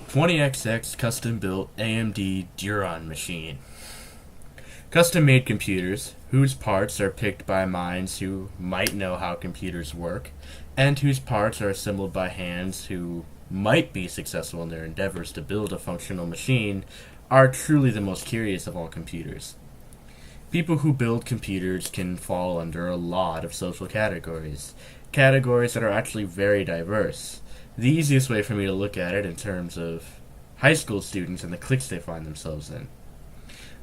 20XX custom-built AMD Duron machine. Custom-made computers, whose parts are picked by minds who might know how computers work, and whose parts are assembled by hands who might be successful in their endeavors to build a functional machine, are truly the most curious of all computers. People who build computers can fall under a lot of social categories that are actually very diverse. The easiest way for me to look at it in terms of high school students and the cliques they find themselves in.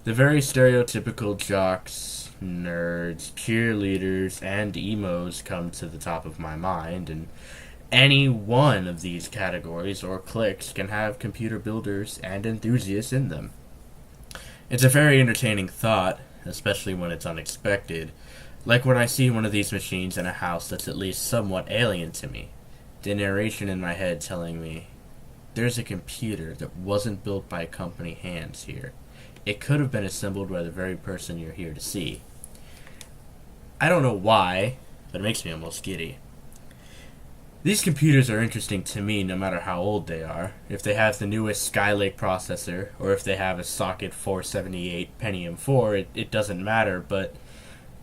The very stereotypical jocks, nerds, cheerleaders, and emos come to the top of my mind, and any one of these categories or cliques can have computer builders and enthusiasts in them. It's a very entertaining thought, especially when it's unexpected, like when I see one of these machines in a house that's at least somewhat alien to me. The narration in my head telling me, there's a computer that wasn't built by company hands here. It could have been assembled by the very person you're here to see. I don't know why, but it makes me almost giddy. These computers are interesting to me no matter how old they are. If they have the newest Skylake processor, or if they have a socket 478 Pentium 4, it doesn't matter, but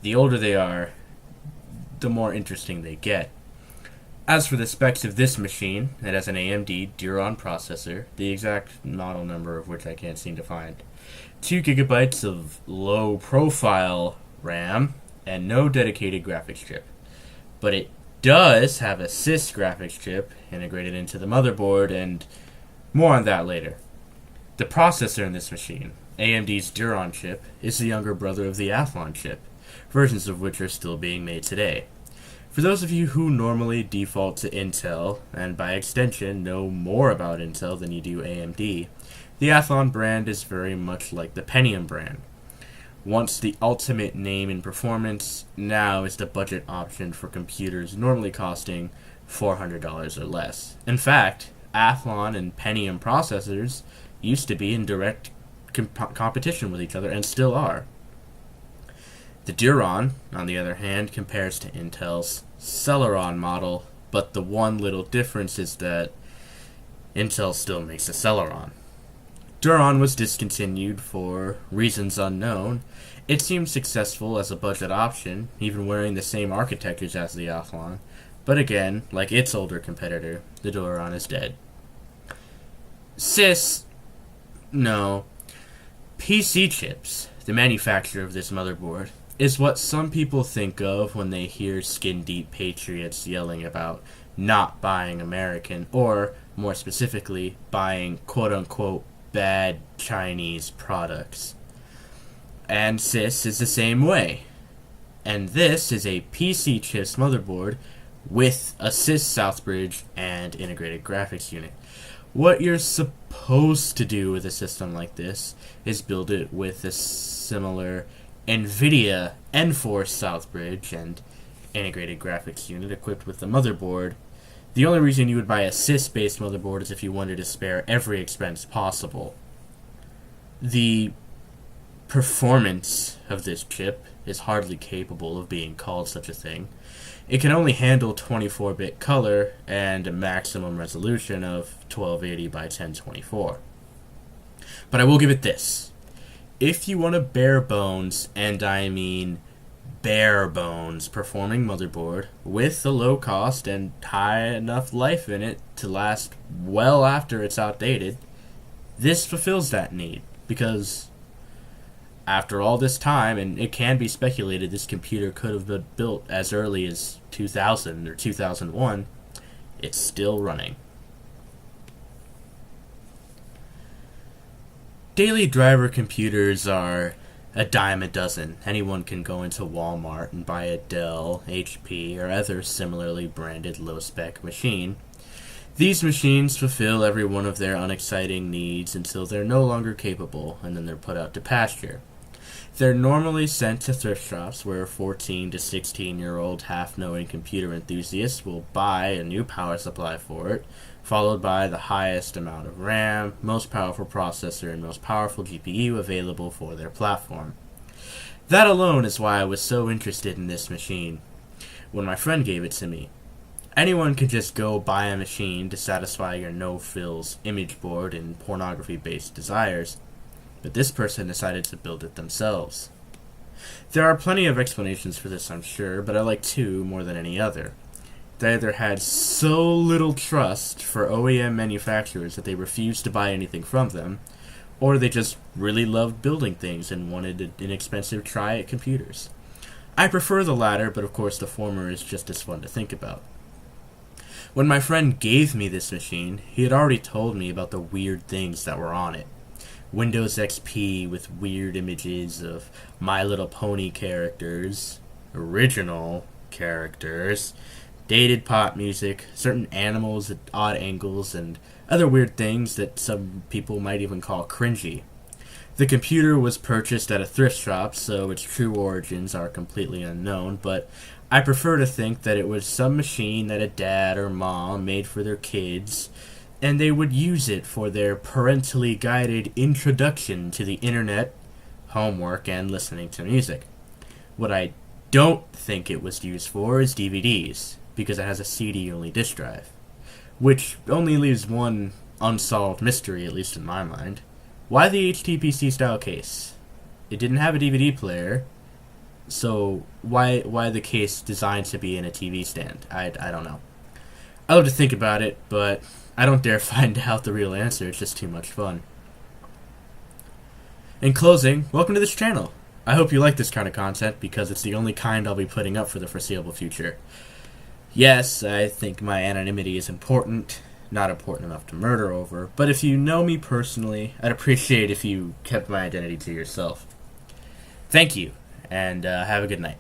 the older they are, the more interesting they get. As for the specs of this machine, it has an AMD Duron processor, the exact model number of which I can't seem to find, 2 gigabytes of low-profile RAM, and no dedicated graphics chip. But it does have a sys graphics chip integrated into the motherboard, and more on that later. The processor in this machine, AMD's Duron chip, is the younger brother of the Athlon chip, versions of which are still being made today. For those of you who normally default to Intel, and by extension know more about Intel than you do AMD, the Athlon brand is very much like the Pentium brand. Once the ultimate name in performance, now is the budget option for computers normally costing $400 or less. In fact, Athlon and Pentium processors used to be in direct competition with each other and still are. The Duron, on the other hand, compares to Intel's Celeron model, but the one little difference is that Intel still makes a Celeron. Duron was discontinued for reasons unknown. It seemed successful as a budget option, even wearing the same architectures as the Athlon, but again, like its older competitor, the Duron is dead. PC chips, the manufacturer of this motherboard, is what some people think of when they hear skin-deep patriots yelling about not buying American, or, more specifically, buying quote-unquote bad Chinese products. And this is the same way. And this is a PC chips motherboard with a sys Southbridge and integrated graphics unit. What you're supposed to do with a system like this is build it with a similar NVIDIA N-Force Southbridge and integrated graphics unit equipped with the motherboard. The only reason you would buy a sys-based motherboard is if you wanted to spare every expense possible. The performance of this chip is hardly capable of being called such a thing. It can only handle 24-bit color and a maximum resolution of 1280 by 1024. But I will give it this. If you want a bare bones, and I mean bare bones, performing motherboard with a low cost and high enough life in it to last well after it's outdated, this fulfills that need, because after all this time, and it can be speculated this computer could have been built as early as 2000 or 2001, it's still running. Daily driver computers are a dime a dozen. Anyone can go into Walmart and buy a Dell, HP, or other similarly branded low-spec machine. These machines fulfill every one of their unexciting needs until they're no longer capable, and then they're put out to pasture. They're normally sent to thrift shops where 14 to 16-year-old half-knowing computer enthusiasts will buy a new power supply for it, followed by the highest amount of RAM, most powerful processor, and most powerful GPU available for their platform. That alone is why I was so interested in this machine when my friend gave it to me. Anyone could just go buy a machine to satisfy your no-frills image board and pornography-based desires, but this person decided to build it themselves. There are plenty of explanations for this, I'm sure, but I like two more than any other. They either had so little trust for OEM manufacturers that they refused to buy anything from them, or they just really loved building things and wanted inexpensive try-it computers. I prefer the latter, but of course the former is just as fun to think about. When my friend gave me this machine, he had already told me about the weird things that were on it. Windows XP with weird images of My Little Pony characters, original characters, dated pop music, certain animals at odd angles, and other weird things that some people might even call cringy. The computer was purchased at a thrift shop, so its true origins are completely unknown, but I prefer to think that it was some machine that a dad or mom made for their kids, and they would use it for their parentally guided introduction to the internet, homework, and listening to music. What I don't think it was used for is DVDs, because it has a CD-only disk drive, which only leaves one unsolved mystery, at least in my mind. Why the HTPC style case? It didn't have a DVD player, so why the case designed to be in a TV stand? I don't know. I love to think about it, but I don't dare find out the real answer. It's just too much fun. In closing, welcome to this channel. I hope you like this kind of content because it's the only kind I'll be putting up for the foreseeable future. Yes, I think my anonymity is important, not important enough to murder over, but if you know me personally, I'd appreciate if you kept my identity to yourself. Thank you, and have a good night.